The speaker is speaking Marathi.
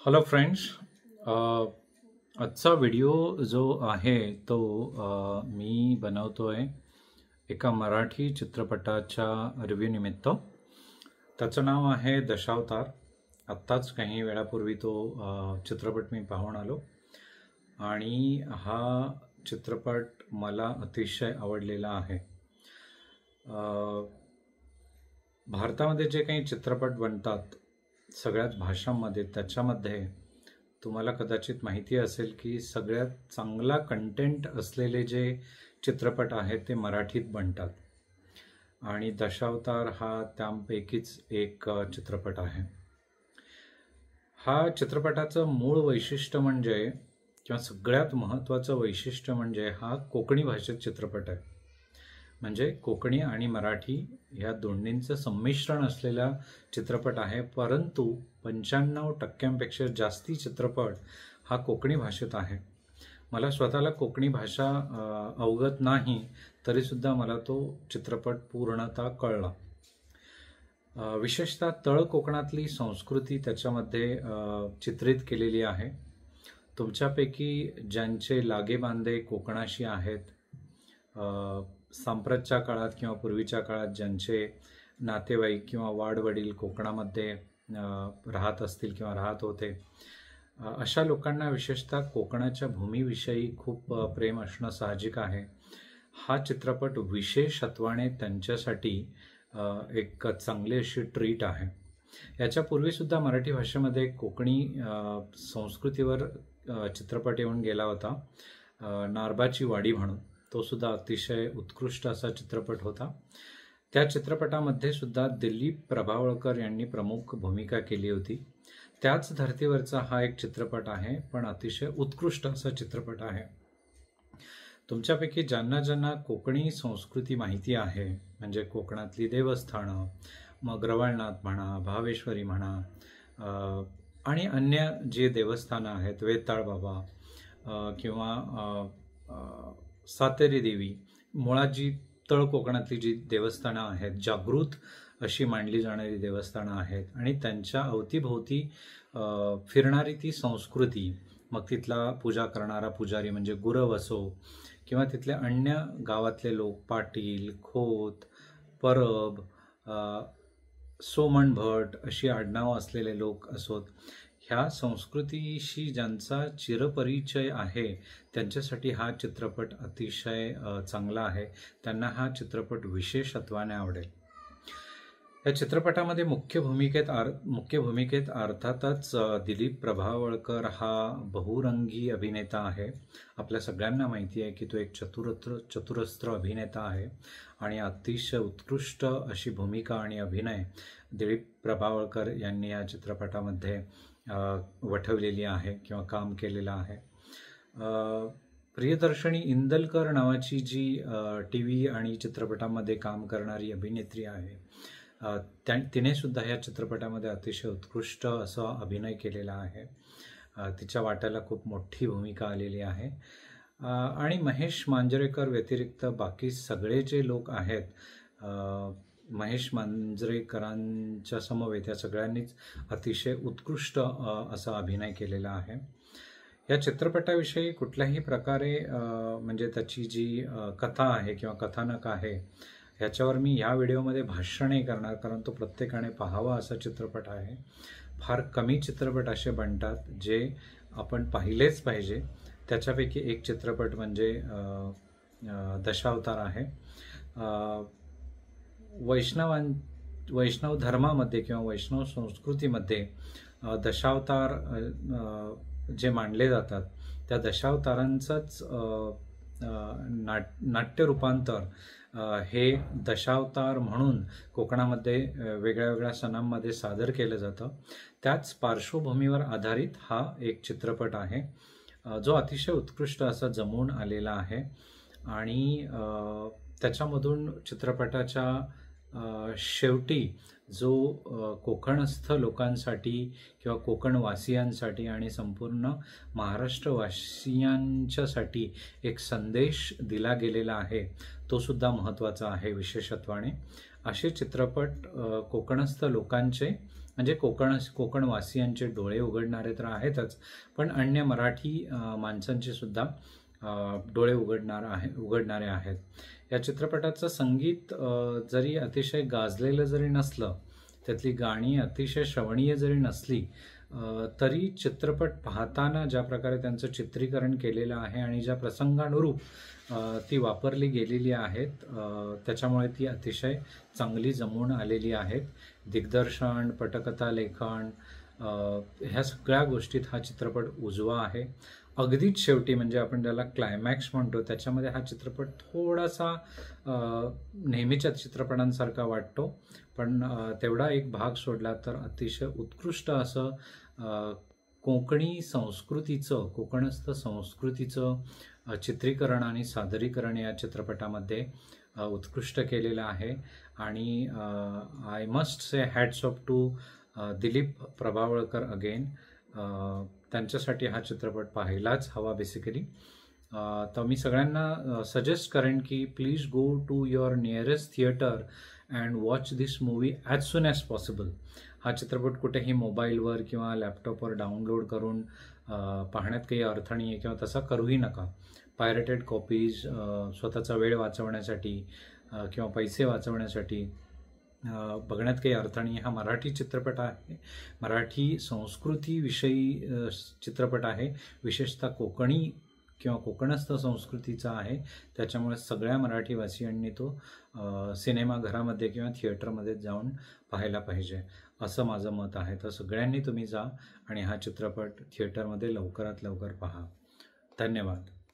Hello friends. आजचा व्हिडिओ जो आहे तो मी बनवतोय एका मराठी चित्रपटाच्या रिव्ह्यू निमित्त. त्याचं नाव आहे दशावतार. आत्ताच काही वेळापूर्वी तो चित्रपट मी पाहून आलो आणि हा चित्रपट मला अतिशय आवडलेला आहे. भारतामध्ये जे काही चित्रपट बनतात सगळ्याच भाषांमध्ये, त्याच्यामध्ये तुम्हाला कदाचित माहिती असेल की सगळ्यात चांगला कंटेंट असलेले जे चित्रपट आहेत ते मराठीत बनतात आणि दशावतार हा त्यापैकीच एक चित्रपट आहे. हा चित्रपटाचं मूळ वैशिष्ट्य म्हणजे किंवा सगळ्यात महत्त्वाचं वैशिष्ट्य म्हणजे हा कोकणी भाषेत चित्रपट आहे. म्हणजे कोकणी आणि मराठी ह्या दोन्हींचं संमिश्रण असलेला चित्रपट आहे. परंतु 95% जास्ती चित्रपट हा कोकणी भाषेत आहे. मला स्वतःला कोकणी भाषा अवगत नाही, तरीसुद्धा मला तो चित्रपट पूर्णतः कळला. विशेषतः तळ कोकणातली संस्कृती त्याच्यामध्ये चित्रित केलेली आहे. तुमच्यापैकी ज्यांचे लागेबांधे कोकणाशी आहेत, सांप्रतच्या काळात किंवा पूर्वीच्या काळात ज्यांचे नातेवाईक किंवा वाडवडील कोकणामध्ये राहत असतील किंवा राहत होते, अशा लोकांना विशेषतः कोकणाच्या भूमीविषयी खूप प्रेम असणं साहजिक आहे. हा चित्रपट विशेषत्वाने त्यांच्यासाठी एक चांगली अशी ट्रीट आहे. याच्यापूर्वीसुद्धा मराठी भाषेमध्ये कोकणी संस्कृतीवर चित्रपट येऊन गेला होता, नारबाची वाडी म्हणून. तो सुद्धा अतिशय उत्कृष्ट असा चित्रपट होता. त्या चित्रपटामध्ये सुद्धा दिलीप प्रभावळकर यांनी प्रमुख भूमिका केली होती. त्याच धर्तीवरचा हा एक चित्रपट आहे, पण अतिशय उत्कृष्ट असा चित्रपट आहे. तुमच्यापैकी ज्यांना ज्यांना कोकणी संस्कृती माहिती आहे, म्हणजे कोकणातली देवस्थानं, मग रवळनाथ म्हणा, भावेश्वरी म्हणा, आणि अन्य जे देवस्थानं आहेत, वेताळ बाबा किंवा सातेरी देवी, मुळात जी तळ कोकणातली जी देवस्थानं आहेत, जागृत अशी मानली जाणारी देवस्थानं आहेत आणि त्यांच्या अवतीभोवती फिरणारी ती संस्कृती, मग तिथला पूजा करणारा पुजारी म्हणजे गुरव असो किंवा तिथले अन्य गावातले लोक, पाटील, खोत, परब, सोमण भट अशी आडनावं असलेले लोक असोत, ह्या संस्कृतीशी ज्यांचा चिरपरिचय आहे त्यांच्यासाठी हा चित्रपट अतिशय चांगला आहे. त्यांना हा चित्रपट विशेषत्वाने आवडेल. या चित्रपटामध्ये मुख्य भूमिकेत अर्थातच दिलीप प्रभावळकर हा बहुरंगी अभिनेता आहे. आपल्या सगळ्यांना माहिती आहे की तो एक चतुरस्त्र अभिनेता आहे आणि अतिशय उत्कृष्ट अशी भूमिका आणि अभिनय दिलीप प्रभावळकर यांनी या चित्रपटामध्ये वठवलेली आहे किंवा काम केलेलं आहे. प्रियदर्शनी इंदलकर नावाची जी TV आणि चित्रपटामध्ये काम करणारी अभिनेत्री आहे, तिने सुद्धा या चित्रपटामध्ये अतिशय उत्कृष्ट असा अभिनय केलेला आहे. तिच्या वाट्याला खूप मोठी भूमिका आलेली आहे. आणि महेश मांजरेकर व्यतिरिक्त बाकी सगळे जे लोक आहेत, महेश मांजरेकरांच्या समवेत या सगळ्यांनीच अतिशय उत्कृष्ट असा अभिनय केलेला आहे. या चित्रपटाविषयी कुठल्याही प्रकारे म्हणजे त्याची जी कथा आहे किंवा कथानक आहे, ह्याच्यावर मी या व्हिडिओमध्ये भाष्य नाही करणार, कारण तो प्रत्येकाने पाहावा असा चित्रपट आहे. फार कमी चित्रपट असे बनतात जे आपण पाहिलेच पाहिजे. त्याच्यापैकी एक चित्रपट म्हणजे दशावतार आहे. वैष्णव धर्मामध्ये किंवा वैष्णव संस्कृतीमध्ये दशावतार जे मानले जातात, त्या दशावतारांचंच नाट्य रूपांतर हे दशावतार म्हणून कोकणामध्ये वेगळ्या वेगळ्या सणांमध्ये सादर केलं जातं. त्याच पार्श्वभूमीवर आधारित हा एक चित्रपट आहे, जो अतिशय उत्कृष्ट असा जमून आलेला आहे. आणि त्याच्यामधून चित्रपटाच्या शेवटी जो कोकणस्थ लोकांसाठी किंवा कोकणवासियांसाठी आणि संपूर्ण महाराष्ट्रवासियांच्यासाठी एक संदेश दिला गेलेला आहे, तो सुद्धा महत्त्वाचा आहे विशेषत्वाने. असे चित्रपट कोकणस्थ लोकांचे म्हणजे कोकणवासियांचे डोळे उघडणारे तर आहेतच, पण अन्य मराठी माणसांचे सुद्धा डोळे उघडणारे आहेत. या चित्रपटाचं संगीत जरी अतिशय गाजलेलं जरी नसलं, त्यातली गाणी अतिशय श्रवणीय जरी नसली, तरी चित्रपट पाहताना ज्या प्रकारे त्यांचं चित्रीकरण केलेलं आहे आणि ज्या प्रसंगानुरूप ती वापरली गेलेली आहेत, त्याच्यामुळे ती अतिशय चांगली जमून आलेली आहेत. दिग्दर्शन, पटकथा लेखन, ह्या सगळ्या गोष्टीत हा चित्रपट उजवा आहे. अगदीच शेवटी म्हणजे आपण ज्याला क्लायमॅक्स म्हणतो, त्याच्यामध्ये हा चित्रपट थोडासा नेहमीच्या चित्रपटांसारखा वाटतो, पण तेवढा एक भाग सोडला तर अतिशय उत्कृष्ट असं कोकणी संस्कृतीचं, कोकणस्थ संस्कृतीचं चित्रीकरण आणि सादरीकरण या चित्रपटामध्ये उत्कृष्ट केलेलं आहे. आणि I must say hats off to Dilip Prabhavalkar again. त्यांच्यासाठी हा चित्रपट पाहायलाच हवा बेसिकली. तर मी सगळ्यांना सजेस्ट करेन की please go to your nearest theatre and watch this movie as soon as possible. हा चित्रपट कुठेही मोबाईलवर किंवा लॅपटॉपवर डाउनलोड करून पाहण्यात काही अर्थ नाही आहे, किंवा तसा करूही नका. पायरेटेड कॉपीज स्वतःचा वेळ वाचवण्यासाठी किंवा पैसे वाचवण्यासाठी बघण्यात काही अर्थ नाही. हा मराठी चित्रपट आहे, मराठी संस्कृतीविषयी चित्रपट आहे, विशेषतः कोकणी किंवा कोकणस्थ संस्कृतीचा आहे. त्याच्यामुळे सगळ्या मराठीवासियांनी तो सिनेमाघरामध्ये किंवा थिएटरमध्ये जाऊन पाहायला पाहिजे, असं माझं मत आहे. तर सगळ्यांनी तुम्ही जा आणि हा चित्रपट थिएटरमध्ये लवकरात लवकर पहा. धन्यवाद.